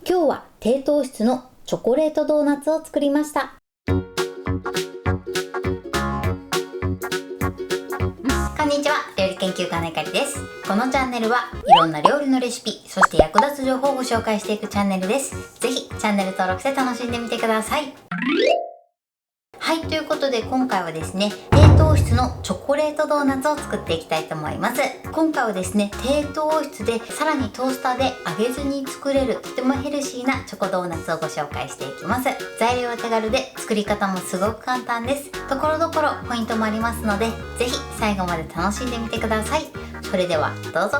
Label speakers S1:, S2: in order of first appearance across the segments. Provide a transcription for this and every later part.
S1: 今日は低糖質のチョコレートドーナツを作りました。こんにちは、料理研究家のゆかりです。このチャンネルはいろんな料理のレシピ、そして役立つ情報をご紹介していくチャンネルです。ぜひチャンネル登録して楽しんでみてください。はい、ということで今回はですね、低糖質のチョコレートドーナツを作っていきたいと思います。今回はですね、低糖質でさらにトースターで揚げずに作れるとてもヘルシーなチョコドーナツをご紹介していきます。材料は手軽で作り方もすごく簡単です。ところどころポイントもありますので、ぜひ最後まで楽しんでみてください。それではどうぞ。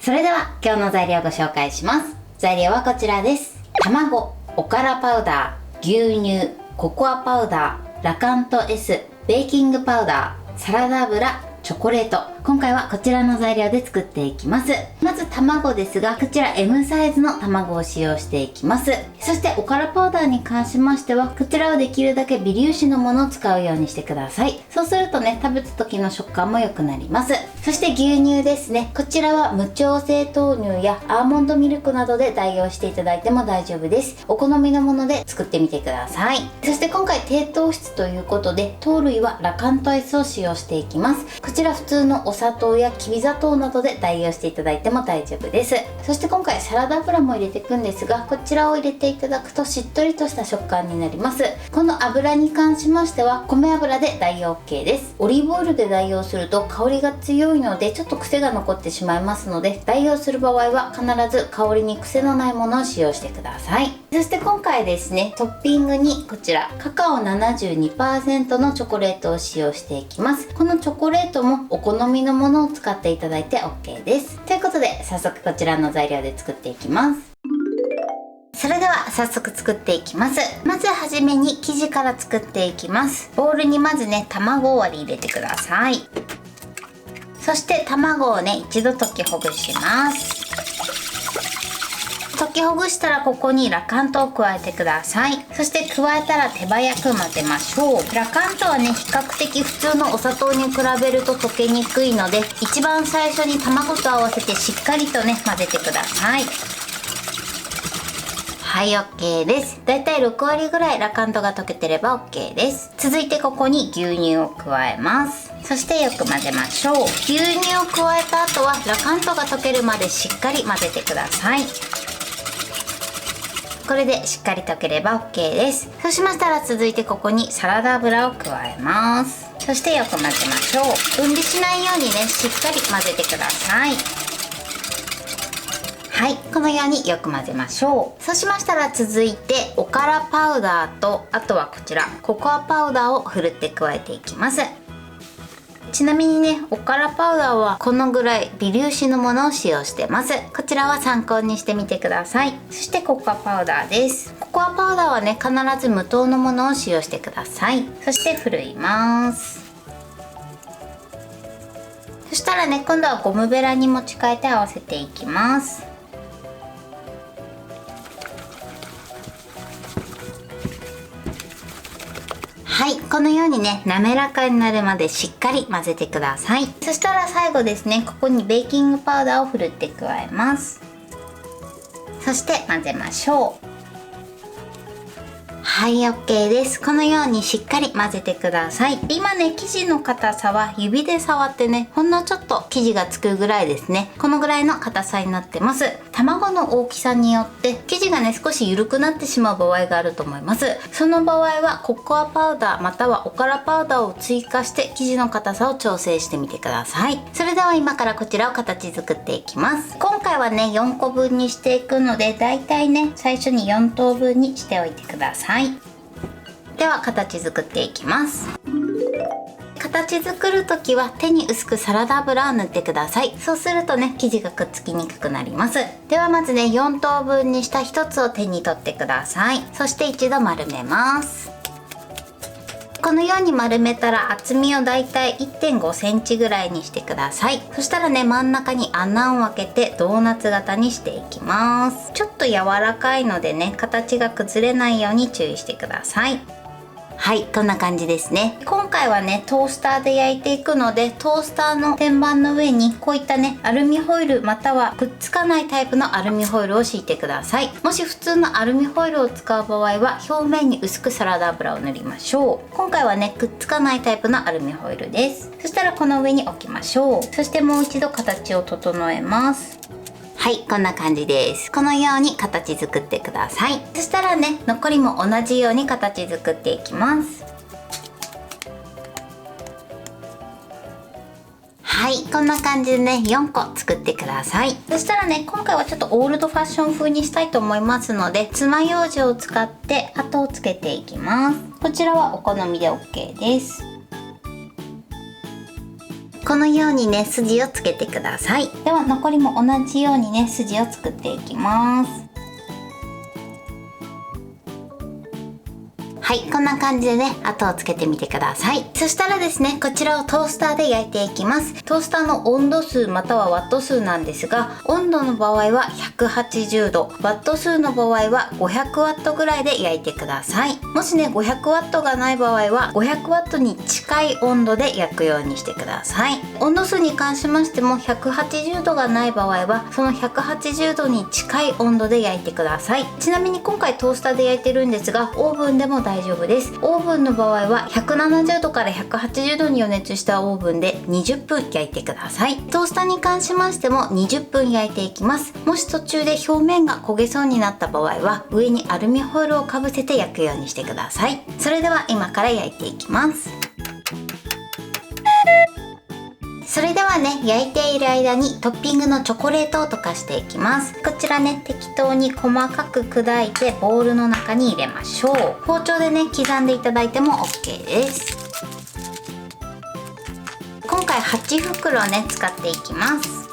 S1: それでは今日の材料をご紹介します。材料はこちらです。卵、おからパウダー、牛乳、ココアパウダー、ラカント S、ベーキングパウダー、サラダ油、チョコレート。今回はこちらの材料で作っていきます。まず卵ですが、こちら M サイズの卵を使用していきます。そしておからパウダーに関しましては、こちらはできるだけ微粒子のものを使うようにしてください。そうするとね、食べた時の食感も良くなります。そして牛乳ですね。こちらは無調整豆乳やアーモンドミルクなどで代用していただいても大丈夫です。お好みのもので作ってみてください。そして今回低糖質ということで、糖類はラカント S を使用していきます。こちら普通のお砂糖やきび砂糖などで代用していただいても大丈夫です。そして今回サラダ油も入れていくんですが、こちらを入れていただくとしっとりとした食感になります。この油に関しましては米油で代用 OK です。オリーブオイルで代用すると香りが強いのでちょっと癖が残ってしまいますので、代用する場合は必ず香りに癖のないものを使用してください。そして今回ですね、トッピングにこちらカカオ 72% のチョコレートを使用していきます。このチョコレートもお好みのものを使っていただいて OK です。ということで早速こちらの材料で作っていきます。それでは早速作っていきます。まずはじめに生地から作っていきます。ボウルにまずね、卵を割り入れてください。そして卵をね、一度溶きほぐします。溶きほぐしたらここにラカントを加えてください。そして加えたら手早く混ぜましょう。ラカントはね、比較的普通のお砂糖に比べると溶けにくいので、一番最初に卵と合わせてしっかりとね、混ぜてください。はい、 OK です。だいたい6割ぐらいラカントが溶けてれば OK です。続いてここに牛乳を加えます。そしてよく混ぜましょう。牛乳を加えた後はラカントが溶けるまでしっかり混ぜてください。これでしっかり溶ければ OK です。そうしましたら続いてここにサラダ油を加えます。そしてよく混ぜましょう。分離しないようにね、しっかり混ぜてください。はい、このようによく混ぜましょう。そうしましたら続いておからパウダーと、あとはこちらココアパウダーをふるって加えていきます。ちなみにね、おからパウダーはこのぐらい微粒子のものを使用してます。こちらは参考にしてみてください。そしてココアパウダーです。ココアパウダーはね、必ず無糖のものを使用してください。そしてふるいます。そしたらね、今度はゴムベラに持ち替えて合わせていきます。はい、このようにね、滑らかになるまでしっかり混ぜてください。そしたら最後ですね、ここにベーキングパウダーをふるって加えます。そして混ぜましょう。はい、 OK です。このようにしっかり混ぜてください。今ね、生地の硬さは指で触ってね、ほんのちょっと生地がつくぐらいですね。このぐらいの硬さになってます。卵の大きさによって生地がね、少し緩くなってしまう場合があると思います。その場合はココアパウダーまたはおからパウダーを追加して生地の硬さを調整してみてください。それでは今からこちらを形作っていきます。今回はね、4個分にしていくので、だいたいね、最初に4等分にしておいてください。では形作っていきます。形作る時は手に薄くサラダ油を塗ってください。そうするとね、生地がくっつきにくくなります。ではまずね、4等分にした1つを手に取ってください。そして一度丸めます。このように丸めたら厚みをだいたい 1.5 センチぐらいにしてください。そしたらね、真ん中に穴を開けてドーナツ型にしていきます。ちょっと柔らかいのでね、形が崩れないように注意してください。はい、こんな感じですね。今回はねトースターで焼いていくので、トースターの天板の上にこういったねアルミホイルまたはくっつかないタイプのアルミホイルを敷いてください。もし普通のアルミホイルを使う場合は表面に薄くサラダ油を塗りましょう。今回はねくっつかないタイプのアルミホイルです。そしたらこの上に置きましょう。そしてもう一度形を整えます。はい、こんな感じです。このように形作ってください。そしたらね残りも同じように形作っていきます。はい、こんな感じでね4個作ってください。そしたらね今回はちょっとオールドファッション風にしたいと思いますので、爪楊枝を使って跡をつけていきます。こちらはお好みで OK です。このようにね筋をつけてください。では残りも同じようにね筋を作っていきます。はい、こんな感じでね跡をつけてみてください。そしたらですねこちらをトースターで焼いていきます。トースターの温度数またはワット数なんですが、温度の場合は180度、ワット数の場合は500ワットぐらいで焼いてください。もしね500ワットがない場合は500ワットに近い温度で焼くようにしてください。温度数に関しましても180度がない場合はその180度に近い温度で焼いてください。ちなみに今回トースターで焼いてるんですが、オーブンでも大丈夫です。オーブンの場合は170度から180度に予熱したオーブンで20分焼いてください。トースターに関しましても20分焼いていきます。もし途中で表面が焦げそうになった場合は上にアルミホイルをかぶせて焼くようにしてください。それでは今から焼いていきます。それではね焼いている間にトッピングのチョコレートを溶かしていきます。こちらね適当に細かく砕いてボウルの中に入れましょう。包丁でね刻んでいただいても OK です。今回8袋ね使っていきます。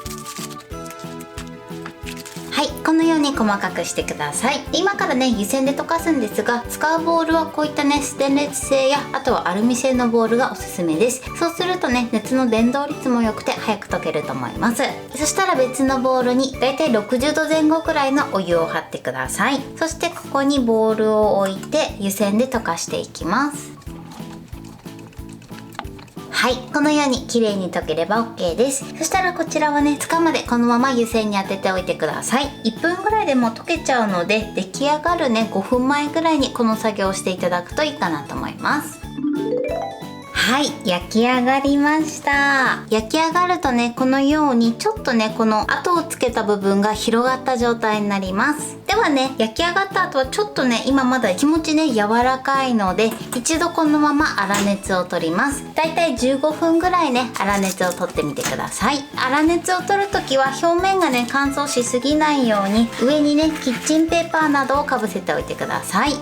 S1: はい、このように細かくしてください。今からね湯煎で溶かすんですが、使うボウルはこういったねステンレス製やあとはアルミ製のボウルがおすすめです。そうするとね熱の伝導率も良くて早く溶けると思います。そしたら別のボウルにだいたい60度前後くらいのお湯を張ってください。そしてここにボウルを置いて湯煎で溶かしていきます。はい、このように綺麗に溶ければ OK です。そしたらこちらはねつかまでこのまま湯煎に当てておいてください。1分ぐらいでもう溶けちゃうので、出来上がるね5分前ぐらいにこの作業をしていただくといいかなと思います。はい、焼き上がりました。焼き上がるとねこのようにちょっとねこの跡をつけた部分が広がった状態になります。ではね焼き上がった後はちょっとね今まだ気持ちね柔らかいので一度このまま粗熱を取ります。だいたい15分ぐらいね粗熱を取ってみてください。粗熱を取るときは表面がね乾燥しすぎないように上にねキッチンペーパーなどをかぶせておいてください。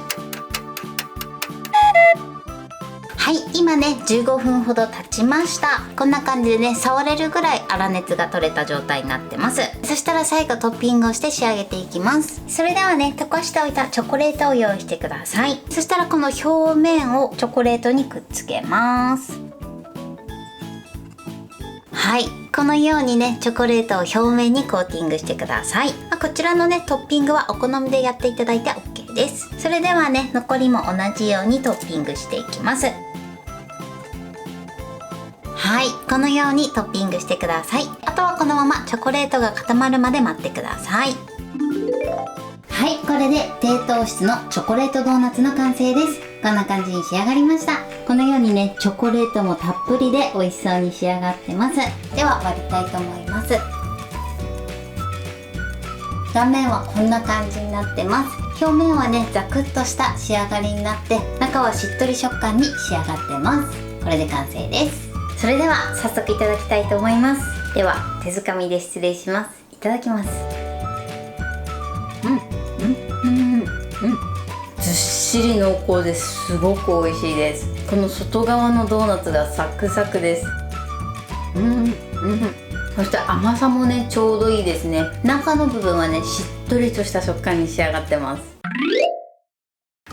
S1: はい、今ね15分ほど経ちました。こんな感じでね触れるぐらい粗熱が取れた状態になってます。そしたら最後トッピングをして仕上げていきます。それではね溶かしておいたチョコレートを用意してください。そしたらこの表面をチョコレートにくっつけます。はい、このようにねチョコレートを表面にコーティングしてください。こちらのねトッピングはお好みでやっていただいて OK です。それではね残りも同じようにトッピングしていきます。はい、このようにトッピングしてください。あとはこのままチョコレートが固まるまで待ってください。はい、これで低糖質のチョコレートドーナツの完成です。こんな感じに仕上がりました。このようにねチョコレートもたっぷりで美味しそうに仕上がってます。では割りたいと思います。断面はこんな感じになってます。表面はねザクッとした仕上がりになって、中はしっとり食感に仕上がってます。これで完成です。それでは早速いただきたいと思います。では手づかみで失礼します。いただきます。ずっしり濃厚です。すごく美味しいです。この外側のドーナツがサクサクです。そして甘さもねちょうどいいですね。中の部分はねしっとりとした食感に仕上がってます。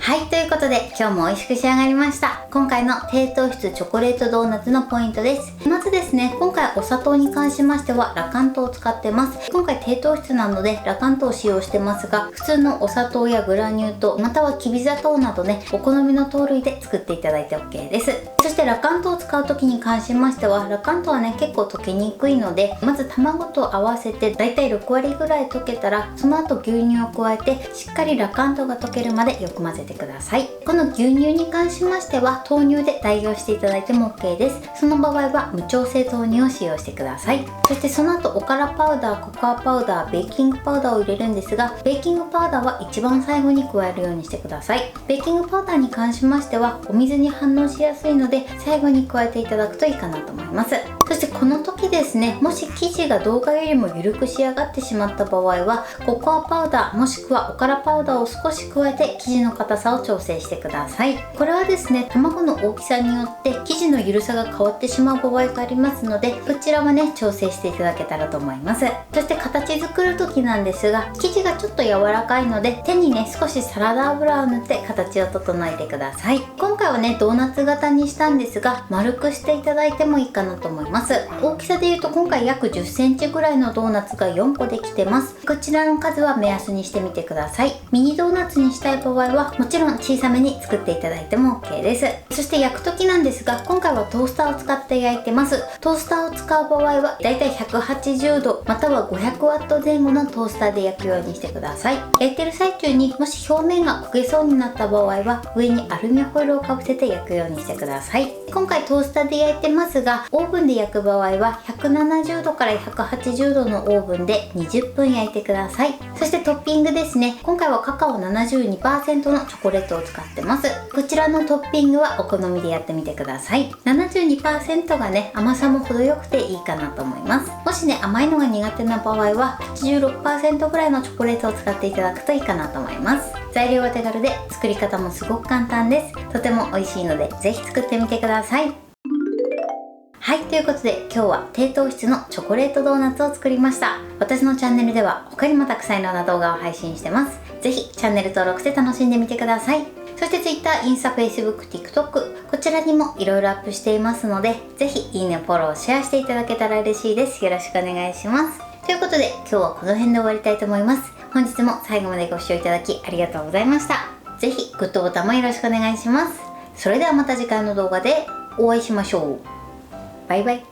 S1: はい、ということで今日も美味しく仕上がりました。今回の低糖質チョコレートドーナツのポイントです。まずですね、今回お砂糖に関しましてはラカントを使ってます。今回低糖質なのでラカントを使用してますが、普通のお砂糖やグラニュー糖またはきび砂糖などね、お好みの糖類で作っていただいて OK です。そしてラカントを使う時に関しましては、ラカントはね結構溶けにくいので、まず卵と合わせてだいたい6割ぐらい溶けたら、その後牛乳を加えてしっかりラカントが溶けるまでよく混ぜてください。この牛乳に関しましては豆乳で代用していただいても OK です。その場合は無調整豆乳を使用してください。そしてその後おからパウダー、ココアパウダー、ベーキングパウダーを入れるんですが、ベーキングパウダーは一番最後に加えるようにしてください。ベーキングパウダーに関しましてはお水に反応しやすいので最後に加えていただくといいかなと思います。そしてこの時ですね、もし生地が動画よりも緩く仕上がってしまった場合はココアパウダーもしくはおからパウダーを少し加えて生地の硬さを調整してください。これはですね、卵の大きさによって生地の緩さが変わってしまう場合がありますので、こちらはね調整していただけたらと思います。そして形作る時なんですが、生地がちょっと柔らかいので手にね少しサラダ油を塗って形を整えてください。今回はねドーナツ型にしたんですが、丸くしていただいてもいいかなと思います。大きさでいうと今回約10センチぐらいのドーナツが4個できてます。こちらの数は目安にしてみてください。ミニドーナツにしたい場合はもちろん小さめに作っていただいても OK です。そして焼く時なんですが、今回はトースターを使って焼いてます。トースターを使う場合はだいたい180度または500ワット前後のトースターで焼くようにしてください。焼いてる最中にもし表面が焦げそうになった場合は上にアルミホイルをかぶせて焼くようにしてください。今回トースターで焼いてますが、オーブンで焼く場合は170度から180度のオーブンで20分焼いてください。そしてトッピングですね、今回はカカオ 72% のチョコレートを使ってます。こちらのトッピングはお好みでやってみてください。 72% がね甘さも程よくていいかなと思います。もしね甘いのが苦手な場合は 86% ぐらいのチョコレートを使っていただくといいかなと思います。材料は手軽で作り方もすごく簡単です。とても美味しいのでぜひ作ってみてください。はい、ということで今日は低糖質のチョコレートドーナツを作りました。私のチャンネルでは他にもたくさんいろんな動画を配信してます。ぜひチャンネル登録して楽しんでみてください。そして Twitter、インスタ、Facebook、TikTok こちらにもいろいろアップしていますので、ぜひいいね、フォロー、シェアしていただけたら嬉しいです。よろしくお願いします。ということで今日はこの辺で終わりたいと思います。本日も最後までご視聴いただきありがとうございました。ぜひグッドボタンもよろしくお願いします。それではまた次回の動画でお会いしましょう。バイバイ。